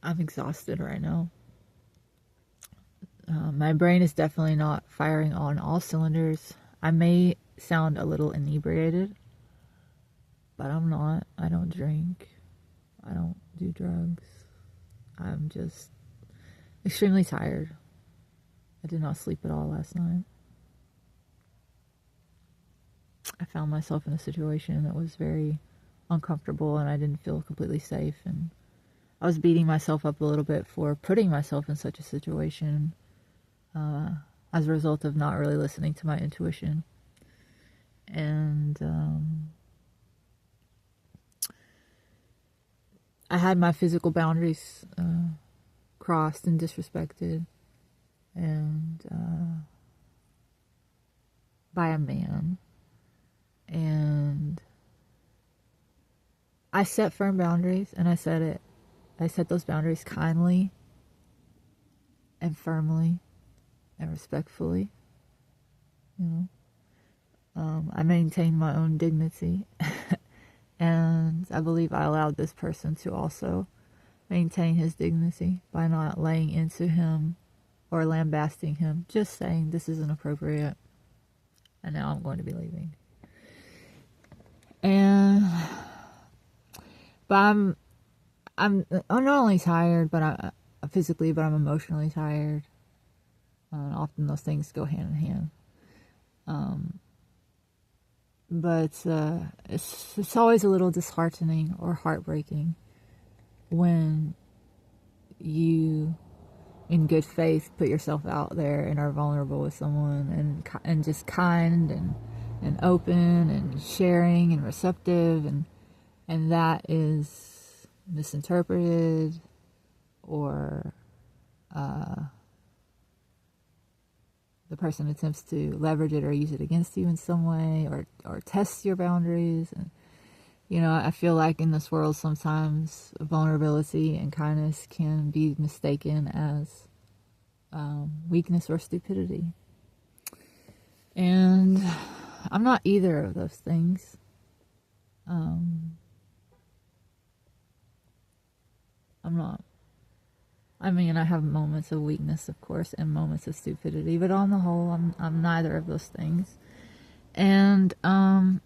I'm exhausted right now. My brain is definitely not firing on all cylinders. I may sound a little inebriated, but I'm not. I don't drink. I don't do drugs. I'm just extremely tired. I did not sleep at all last night. I found myself in a situation that was very uncomfortable and I didn't feel completely safe. And I was beating myself up a little bit for putting myself in such a situation as a result of not really listening to my intuition. And I had my physical boundaries crossed and disrespected, and by a man. And I set firm boundaries, and I set those boundaries kindly and firmly and respectfully. You know, I maintained my own dignity, and I believe I allowed this person to also maintain his dignity by not laying into him or lambasting him, just saying this isn't appropriate, and now I'm going to be leaving. And but I'm not only tired, but I physically, but I'm emotionally tired. Often those things go hand in hand. But it's always a little disheartening or heartbreaking when you, in good faith, put yourself out there and are vulnerable with someone, and just kind and open and sharing and receptive, and that is misinterpreted, or the person attempts to leverage it or use it against you in some way, or test your boundaries. And I feel like in this world sometimes vulnerability and kindness can be mistaken as weakness or stupidity, and I'm not either of those things. I'm not. I mean, I have moments of weakness, of course, and moments of stupidity, but on the whole, I'm neither of those things. And I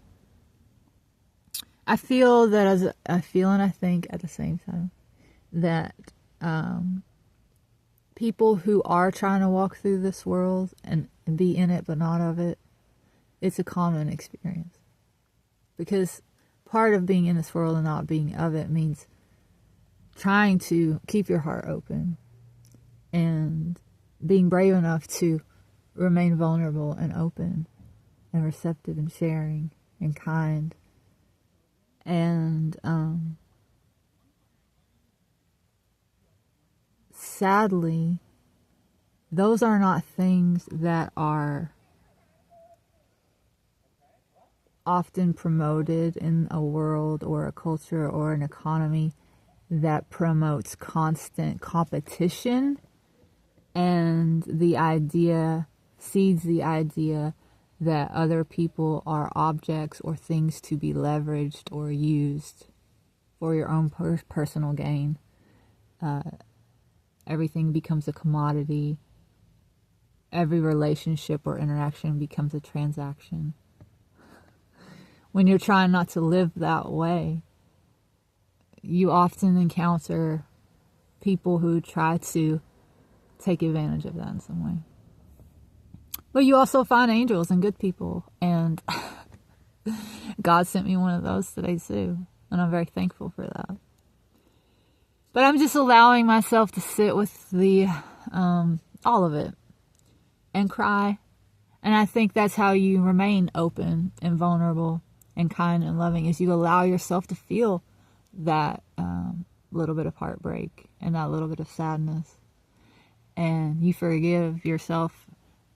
feel that and I think at the same time that people who are trying to walk through this world and be in it but not of it, it's a common experience. Because part of being in this world and not being of it means trying to keep your heart open and being brave enough to remain vulnerable and open and receptive and sharing and kind. And sadly, those are not things that are often promoted in a world or a culture or an economy that promotes constant competition and seeds the idea that other people are objects or things to be leveraged or used for your own personal gain. Everything becomes a commodity. Every relationship or interaction becomes a transaction. When you're trying not to live that way, you often encounter people who try to take advantage of that in some way. But you also find angels and good people, and God sent me one of those today too, and I'm very thankful for that. But I'm just allowing myself to sit with the all of it and cry, and I think that's how you remain open and vulnerable and kind and loving, is you allow yourself to feel that little bit of heartbreak and that little bit of sadness, and you forgive yourself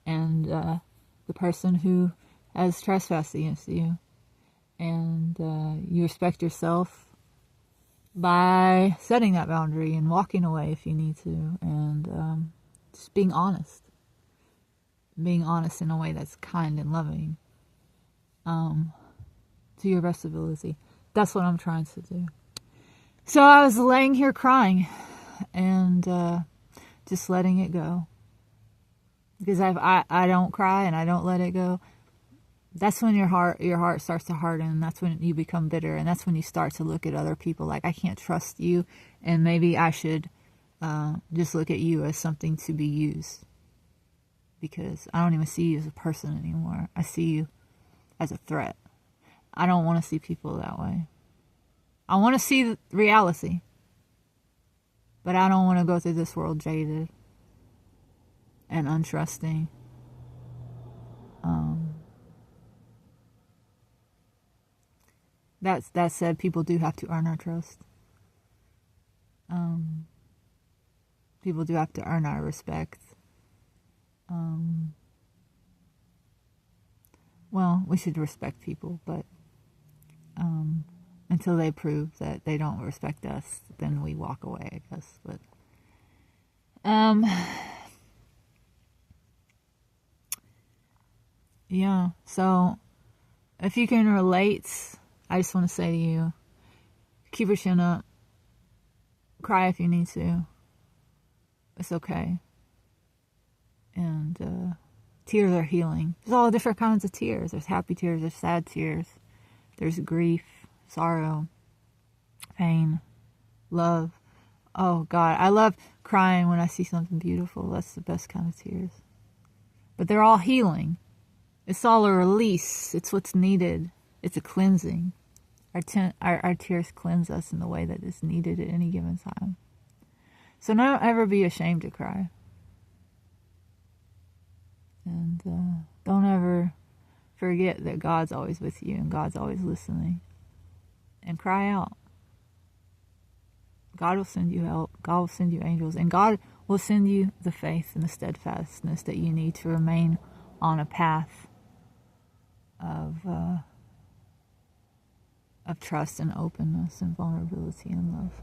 and the person who has trespassed against you, and you respect yourself by setting that boundary and walking away if you need to, and just being honest in a way that's kind and loving, to your best ability. That's what I'm trying to do. So I was laying here crying, and just letting it go. Because I don't cry and I don't let it go. That's when your heart starts to harden, and that's when you become bitter, and that's when you start to look at other people like, I can't trust you, and maybe I should just look at you as something to be used, because I don't even see you as a person anymore. I see you as a threat. I don't want to see people that way. I want to see the reality, but I don't want to go through this world jaded and untrusting. That said, people do have to earn our trust. People do have to earn our respect. Well, we should respect people, but until they prove that they don't respect us, then we walk away, I guess. But yeah. So if you can relate, I just want to say to you, keep your chin up. Cry if you need to. It's okay. And tears are healing. There's all different kinds of tears. There's happy tears, there's sad tears, there's grief, sorrow, pain, love. Oh God, I love crying when I see something beautiful. That's the best kind of tears. But they're all healing. It's all a release. It's what's needed. It's a cleansing. Our tears cleanse us in the way that is needed at any given time. So don't ever be ashamed to cry. And don't ever forget that God's always with you and God's always listening. And cry out. God will send you help. God will send you angels. And God will send you the faith and the steadfastness that you need to remain on a path of trust and openness and vulnerability and love.